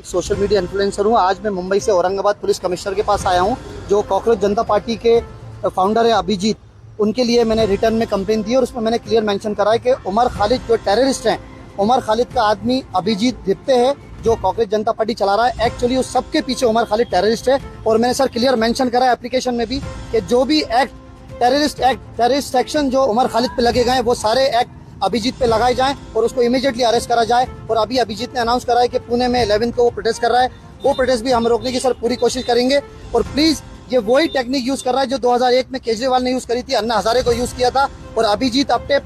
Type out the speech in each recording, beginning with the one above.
एक social media influencer हूँ। आज मैं मुंबई से औरंगाबाद पुलिस कमिश्नर के पास आया हूँ, जो कॉकरोच जनता पार्टी के फाउंडर है अभिजीत, उनके लिए मैंने रिटर्न में कंप्लेन दी और उसमें मैंने क्लियर मेंशन करा है कि उमर खालिद जो टेररिस्ट हैं, उमर खालिद का आदमी अभिजीत दिप्ते है जो कॉकरोच जनता पार्टी चला रहा है। एक्चुअली उस सबके पीछे उमर खालिद टेररिस्ट है। और मैंने सर क्लियर मेंशन करा है एप्लीकेशन में भी कि जो भी टेररिस्ट एक्शन जो उमर खालिद पे लगे गए हैं वो सारे एक्ट अभिजीत पे लगाए जाएं और उसको इमीडिएटली अरेस्ट करा जाए। और अभी अभिजीत ने अनाउंस करा है कि पुणे में 11 को वो प्रोटेस्ट कर रहा है। वो प्रोटेस्ट भी हम रोकने की सर पूरी कोशिश करेंगे। और प्लीज ये वही टेक्निक यूज कर रहा है जो 2001 में केजरीवाल ने यूज करी थी, अन्ना हजारे को यूज किया था। और अभिजीत अपने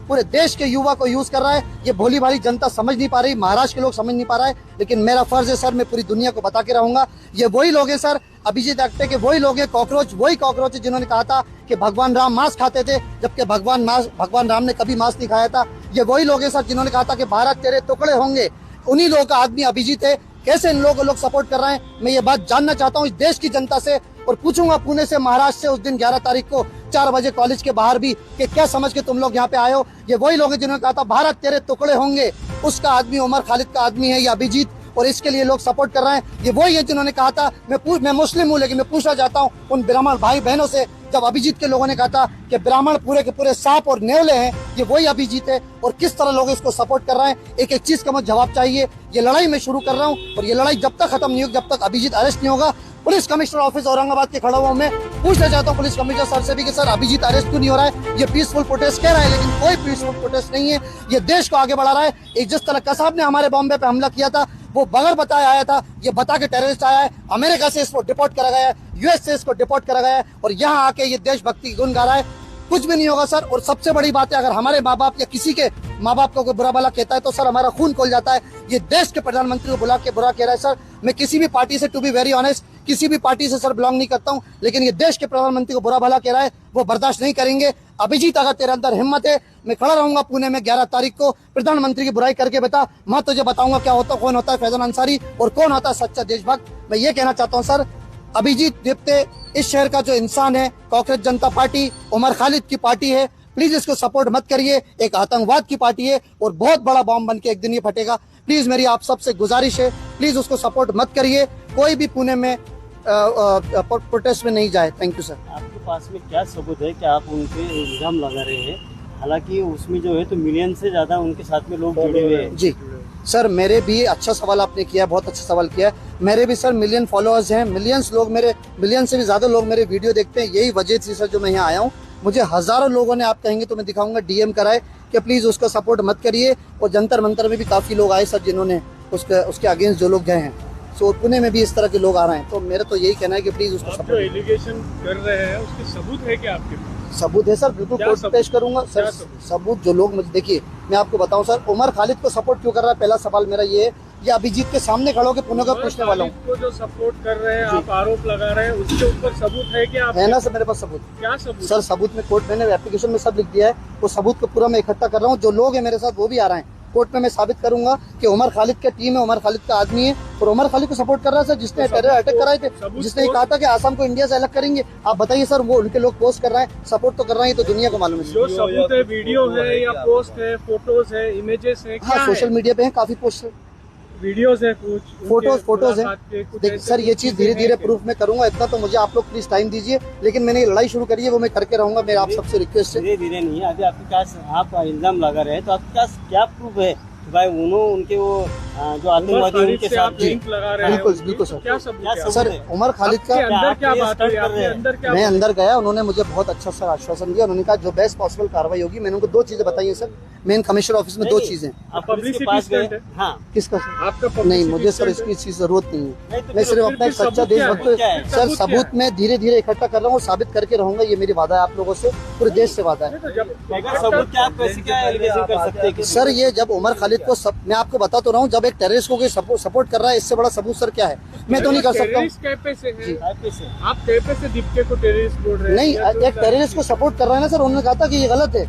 पूरे देश के युवा को यूज कर रहा है। ये भोली भाली जनता समझ नहीं पा रही, महाराष्ट्र के लोग समझ नहीं पा रहा है, लेकिन मेरा फर्ज है सर, मैं पूरी दुनिया को बता के रहूंगा। ये वही लोग हैं सर, अभिजीत एक्टे के वही लोग हैं, कॉकरोच वही कॉकरोच है जिन्होंने कहा था कि भगवान राम मांस खाते थे, जबकि भगवान राम ने कभी मांस नहीं खाया था। ये वही लोग हैं सर जिन्होंने कहा था कि भारत तेरे टुकड़े होंगे। उन्हीं लोगों का आदमी अभिजीत है। कैसे इन लोगों को लोग सपोर्ट कर रहे हैं, मैं ये बात जानना चाहता हूँ इस देश की जनता से। और पूछूंगा पुणे से, महाराष्ट्र से उस दिन 11 तारीख को 4 बजे कॉलेज के बाहर भी कि क्या समझ के तुम लोग यहाँ पे आए हो। ये वही लोग हैं जिन्होंने कहा था भारत तेरे टुकड़े होंगे। उसका आदमी उमर खालिद का आदमी है ये अभिजीत, और इसके लिए लोग सपोर्ट कर रहे हैं। ये वही है जिन्होंने कहा था, मैं मुस्लिम हूँ लेकिन मैं पूछना चाहता हूँ उन ब्राह्मण भाई बहनों से, जब अभिजीत के लोगों ने कहा था कि ब्राह्मण पूरे के पूरे सांप और नेवले हैं, ये वही अभिजीत है। और किस तरह लोग इसको सपोर्ट कर रहे हैं, एक चीज का मुझे जवाब चाहिए। ये लड़ाई मैं शुरू कर रहा हूँ और ये लड़ाई जब तक खत्म नहीं होगी, जब तक अभिजीत अरेस्ट नहीं होगा। पुलिस कमिश्नर ऑफिस औरंगाबाद के खड़ा हुआ मैं पूछना चाहता हूँ पुलिस कमिश्नर सर से भी कि सर अभिजीत अरेस्ट क्यों नहीं हो रहा है। ये पीसफुल प्रोटेस्ट कह रहा है लेकिन कोई पीसफुल प्रोटेस्ट नहीं है। ये देश को आगे बढ़ा रहा है। एक जिस तरह कसाब ने हमारे बॉम्बे पे हमला किया था, वो बगैर बताए आया था, ये बता के टेररिस्ट आया है। अमेरिका से इसको डिपोर्ट करा गया है, यूएस से इसको डिपोर्ट करा गया है, और यहाँ आके ये देशभक्ति की गुन गा रहा है। कुछ भी नहीं होगा सर। और सबसे बड़ी बात है, अगर हमारे माँ बाप या किसी के माँ बाप को कोई बुरा भला कहता है तो सर हमारा खून खोल जाता है। ये देश के प्रधानमंत्री को बुला के बुरा कह रहा है सर। मैं किसी भी पार्टी से, टू बी वेरी ऑनेस्ट, किसी भी पार्टी से सर बिलोंग नहीं करता हूँ, लेकिन ये देश के प्रधानमंत्री को बुरा भला कह रहा है, वो बर्दाश्त नहीं करेंगे। अभिजीत, अगर तेरे अंदर हिम्मत है, मैं खड़ा रहूंगा पुणे में 11 तारीख को। प्रधानमंत्री की बुराई करके बता, मैं तुझे बताऊंगा क्या होता, कौन होता है फैजल अंसारी और कौन होता है सच्चा देशभक्त। मैं ये कहना चाहता हूँ सर, अभिजीत दिप्ते इस शहर का जो इंसान है, कॉकरोच जनता पार्टी उमर खालिद की पार्टी है, प्लीज इसको सपोर्ट मत करिए। एक आतंकवाद की पार्टी है और बहुत बड़ा बॉम्ब बन के एक दिन ये फटेगा। प्लीज मेरी आप सबसे गुजारिश है, प्लीज उसको सपोर्ट मत करिए। कोई भी पुणे में प्रोटेस्ट में नहीं जाए। Thank you sir. आपके पास में क्या सबूत है कि आप उन पे इल्जाम लगा रहे हैं? हालांकि उसमें जो है तो मिलियन से ज्यादा उनके साथ में लोग जुड़े हुए हैं। जी सर, मेरे भी अच्छा सवाल आपने किया, बहुत अच्छा सवाल किया है। मेरे भी सर मिलियन फॉलोअर्स हैं, मिलियंस लोग मेरे, मिलियन से भी ज्यादा लोग मेरे वीडियो देखते हैं। यही वजह थी सर जो मैं यहाँ आया हूँ। मुझे हजारों लोगों ने, आप कहेंगे तो मैं दिखाऊंगा, डीएम कराए कि प्लीज उसका सपोर्ट मत करिए। और जंतर मंतर में भी काफी लोग आए सर जिन्होंने उसके अगेंस्ट जो लोग गए हैं। सो पुणे में भी इस तरह के लोग आ रहे हैं। तो मेरा तो यही कहना है कि प्लीज उसको सपोर्ट। एलिगेशन कर रहे हैं उसके सबूत है क्या आपके पास? सबूत है सर, बिल्कुल कोर्ट में पेश करूंगा सर। सबूत जो लोग मुझे, देखिए मैं आपको बताऊं सर, उमर खालिद को सपोर्ट क्यों कर रहा है, पहला सवाल मेरा ये है। ये अभिजीत के सामने खड़ो के पुणे का पूछने वाला हूँ। को जो सपोर्ट कर रहे हैं, आप आरोप लगा रहे हैं, उसके ऊपर सबूत है क्या? है ना सर मेरे पास सबूत। क्या सबूत सर सबूत में कोर्ट, मैंने एप्लीकेशन में सब लिख दिया है। वो सबूत को पूरा मैं इकट्ठा कर रहा हूँ। जो लोग हैं मेरे साथ वो भी आ रहे हैं। कोर्ट में मैं साबित करूंगा कि उमर खालिद का टीम है, उमर खालिद का आदमी है और उमर खालिद को सपोर्ट कर रहा है सर, जिसने टेरर अटैक कराए थे, जिसने कहा था कि आसाम को इंडिया से अलग करेंगे। आप बताइए सर, वो उनके लोग पोस्ट कर रहे हैं, सपोर्ट तो कर रहे हैं, तो दुनिया को मालूम है। जो सबूत है, वीडियो है या पोस्ट है, फोटोज है, इमेजेस है? हाँ, सोशल मीडिया पे है काफी पोस्ट, वीडियोस है, कुछ फोटोज है। देखिए सर, ये चीज धीरे धीरे प्रूफ में करूंगा। इतना तो मुझे आप लोग प्लीज टाइम दीजिए, लेकिन मैंने ये लड़ाई शुरू करी है, वो मैं करके रहूंगा। मेरा आप सबसे रिक्वेस्ट है। धीरे धीरे नहीं है, अभी आपके पास आप इल्जाम लगा रहे हैं तो आपके पास क्या प्रूफ है भाई? उनके वो जो आतंकवादी उनके साथ लिंक लगा रहे हैं? बिल्कुल सर। क्या सबूत सर उमर खालिद का अंदर क्या बात है? आपके अंदर क्या? मैं अंदर गया, उन्होंने मुझे बहुत अच्छा सर आश्वासन दिया। उन्होंने कहा जो बेस्ट पॉसिबल कार्रवाई होगी। मैंने उनको 2 चीजें बताई है सर, मेन कमिश्नर ऑफिस में 2 चीजें। आप पब्लिक के पास गए? हाँ, किसका सर? आपका नहीं, मुझे सर इसकी चीज जरूरत नहीं है। मैं सिर्फ अपना एक सच्चा देशभक्त सर, सबूत मैं धीरे धीरे इकट्ठा कर रहा हूँ, साबित करके रहूंगा। ये मेरी वादा है आप लोगों से, पूरे देश से वादा है। सबूत क्या, आप कैसे क्या एलिगेशन कर सकते हैं सर? ये जब उमर खालिद को मैं आपको बता तो रहा हूँ, जब एक टेररिस्ट को कोई सपोर्ट कर रहा है, इससे बड़ा सबूत सर क्या है? मैं तो नहीं कर सकता हूँ। आप कैसे से दिप्ते को टेररिस्ट बोल रहे हैं? नहीं, एक टेररिस्ट को सपोर्ट कर रहा है ना सर। उन्होंने कहा था कि ये गलत है,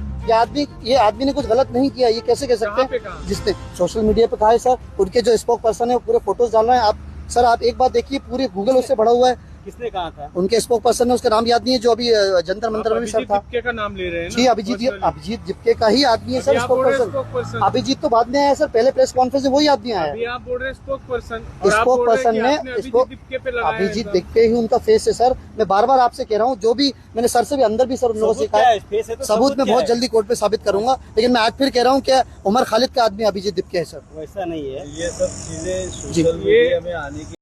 ये आदमी ने कुछ गलत नहीं किया। ये कैसे कह सकते हैं? जिसने सोशल मीडिया पे कहा है सर, उनके जो स्पोक पर्सन है वो पूरे फोटोज डाल रहे हैं। आप सर, आप एक बात देखिए, पूरे गूगल उससे भरा हुआ है। किसने कहा था? उनके स्पोक पर्सन ने, उसका नाम याद नहीं है, जो अभी जंतर मंतर में भी सर अभिजीत था। दीपके का नाम ले रहे हैं ना? जी अभिजीत जिपके का ही आदमी है सर अभी आप स्पोक बोल रहे हैं पर्सन। spokesperson। अभिजीत तो बाद में आया सर, पहले प्रेस कॉन्फ्रेंस में वही आदमी आया अभी है। आप बोल रहे हैं स्पोक पर्सन, और आप स्पोक बोल रहे हैं पर्सन कि ने आपने अभिजीत स्पोक दीपके पे लगाया है अभिजीत इल्जाम। दिखते ही उनका फेस है सर। मैं बार बार आपसे कह रहा हूँ, जो भी मैंने सर से भी अंदर भी सर उन लोगों से सबूत कहा क्या है, है? फेस है तो सबूत मैं क्या बहुत है? जल्दी कोर्ट में साबित करूंगा। लेकिन मैं आज फिर कह रहा हूँ कि उमर खालिद का आदमी अभिजीत दिपके है सर। वैसा नहीं है। ये सब चीजें जी। सोशल मीडिया में आने की